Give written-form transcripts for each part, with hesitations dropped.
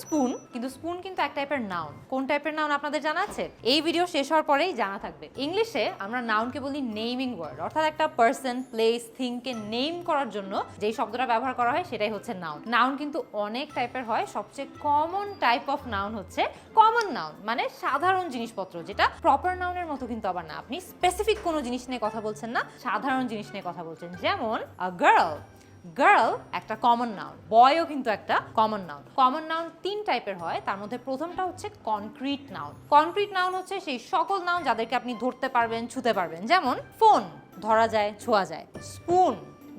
Spoon, কিন্তু spoon কিন্তু এক টাইপের নাউন। কোন টাইপের নাউন আপনাদের জানা আছে? এই ভিডিও শেষ হওয়ার পরেই জানা থাকবে। ইংলিশে আমরা নাউনকে বলি নেমিং ওয়ার্ড, অর্থাৎ একটা পার্সন, প্লেস, থিংকে নেম করার জন্য যেই শব্দটা ব্যবহার করা হয় সেটাই হচ্ছে নাউন। নাউন কিন্তু অনেক টাইপের হয়, সবচেয়ে কমন টাইপ অফ নাউন হচ্ছে কমন নাউন, মানে সাধারণ জিনিসপত্র, যেটা প্রপার নাউনের মতো কিন্তু আবার না। আপনি স্পেসিফিক কোনো জিনিস নিয়ে কথা বলছেন না, সাধারণ জিনিস নিয়ে কথা বলছেন। যেমন আ গার্ল, গার্ল একটা কমন নাউন, বয়ও কিন্তু একটা কমন নাউন। কমন নাউন 3 টাইপের হয়, তার মধ্যে প্রথমটা হচ্ছে কনক্রিট নাউন। কনক্রিট নাউন হচ্ছে সেই সকল নাউন যাদেরকে আপনি ধরতে পারবেন, ছুঁতে পারবেন। যেমন ফোন ধরা যায়, ছোঁয়া যায়, স্পুন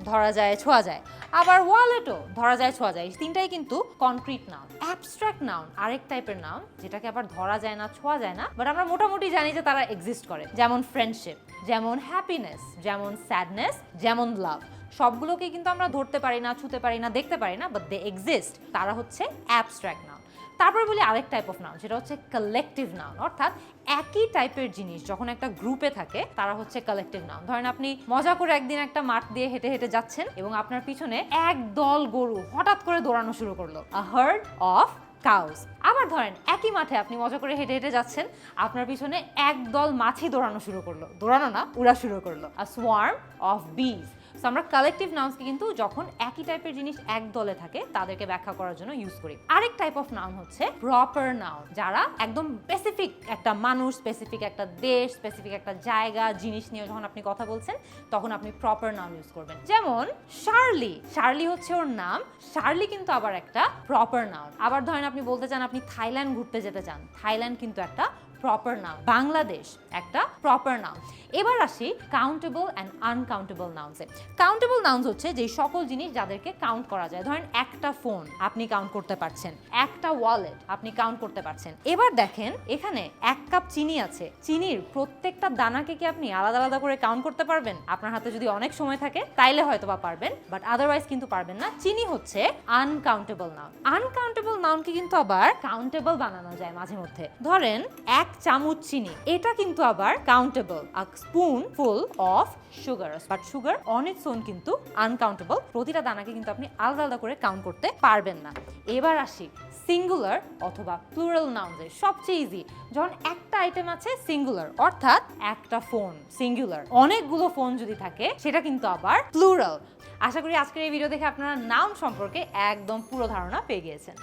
ধরা যায়, ছোঁয়া যায়, আবার ওয়ালেটও ধরা যায়, ছোঁয়া যায়। এই 3টাই কিন্তু কনক্রিট নাউন। অ্যাবস্ট্রাক্ট নাউন আরেক টাইপের নাউন, যেটাকে আবার ধরা যায় না, ছোঁয়া যায় না, বাট আমরা মোটামুটি জানি যে তারা এক্সিস্ট করে। যেমন ফ্রেন্ডশিপ, যেমন হ্যাপিনেস, যেমন স্যাডনেস, যেমন লাভ। সবগুলোকে কিন্তু আমরা ধরতে পারি না, ছুঁতে পারি না, দেখতে পারি না, বাট দে এক্সিস্ট। তারা হচ্ছে অ্যাবস্ট্রাক্ট নাউন। তারপর বলি আরেক টাইপ অফ নাউন, সেটা হচ্ছে কালেকটিভ নাউন, অর্থাৎ একই টাইপের জিনিস যখন একটা গ্রুপে থাকে তারা হচ্ছে কালেকটিভ নাউন। ধরেন আপনি মজা করে একদিন একটা মাঠ দিয়ে হেঁটে হেঁটে যাচ্ছেন এবং আপনার পিছনে এক দল গরু হঠাৎ করে দৌড়ানো শুরু করলো, আ হার্ড অফ কাউস। আবার ধরেন একই মাঠে আপনি মজা করে হেঁটে হেঁটে যাচ্ছেন, আপনার পিছনে একদল মাছি দৌড়ানো শুরু করলো, দৌড়ানো না, উড়া শুরু করলো, আ সোয়ার্ম অফ বিজ। সো আমরা কালেকটিভ নাউন্সকে কিন্তু যখন একই টাইপের জিনিস এক দলে থাকে তাদেরকে ব্যাখ্যা করার জন্য ইউজ করি। আরেক টাইপ অফ নাউন হচ্ছে প্রপার নাউন, যারা একদম স্পেসিফিক একটা মানুষ, স্পেসিফিক একটা দেশ, স্পেসিফিক একটা জায়গা, জিনিস নিয়ে যখন আপনি কথা বলছেন তখন আপনি প্রপার নাউন ইউজ করবেন। যেমন শার্লি, শার্লি হচ্ছে ওর নাম, শার্লি কিন্তু আবার একটা প্রপার নাউন। আবার ধরেন আপনি বলতে চান আপনি থাইল্যান্ড ঘুরতে যেতে চান, থাইল্যান্ড কিন্তু একটা প্রপার নাউন। বাংলাদেশ একটা প্রপার নাউন। এবার আসি কাউন্টেবল অ্যান্ড আনকাউন্টেবল নাউন্সে। কাউন্টেবল নাউন্স হচ্ছে যে সকল জিনিস যাদেরকে কাউন্ট করা যায়। ধরেন একটা ফোন আপনি কাউন্ট করতে পারছেন, একটা ওয়ালেট আপনি কাউন্ট করতে পারছেন। এবার দেখেন এখানে 1 কাপ চিনি আছে, চিনির প্রত্যেকটা দানাকে কি আপনি আলাদা আলাদা করে কাউন্ট করতে পারবেন? আপনার হাতে যদি অনেক সময় থাকে তাইলে হয়তো বা পারবেন, বাট আদারওয়াইজ কিন্তু পারবেন না। চিনি হচ্ছে আনকাউন্টেবল নাউন। আনকাউন্টেবল নাউনকে কিন্তু আবার কাউন্টেবল বানানো যায় মাঝে মধ্যে। ধরেন 1 চামচ চিনি, এটা কিন্তু আবার countable. A spoon full of sugar, but sugar on its own কিন্তু আনকাউন্টেবল। প্রতিটা দানাকে কিন্তু আপনি আলাদা আলাদা করে কাউন্ট করতে পারবেন না। এবার আসি সিঙ্গুলার অথবা প্লুরাল নাউন্সে। সবচেয়ে ইজি, যখন একটা আইটেম আছে সিঙ্গুলার, অর্থাৎ একটা ফোন সিঙ্গুলার, অনেকগুলো ফোন যদি থাকে সেটা কিন্তু আবার প্লুরাল। আশা করি আজকের এই ভিডিও দেখে আপনারা নাউন সম্পর্কে একদম পুরো ধারণা পেয়ে গিয়েছেন।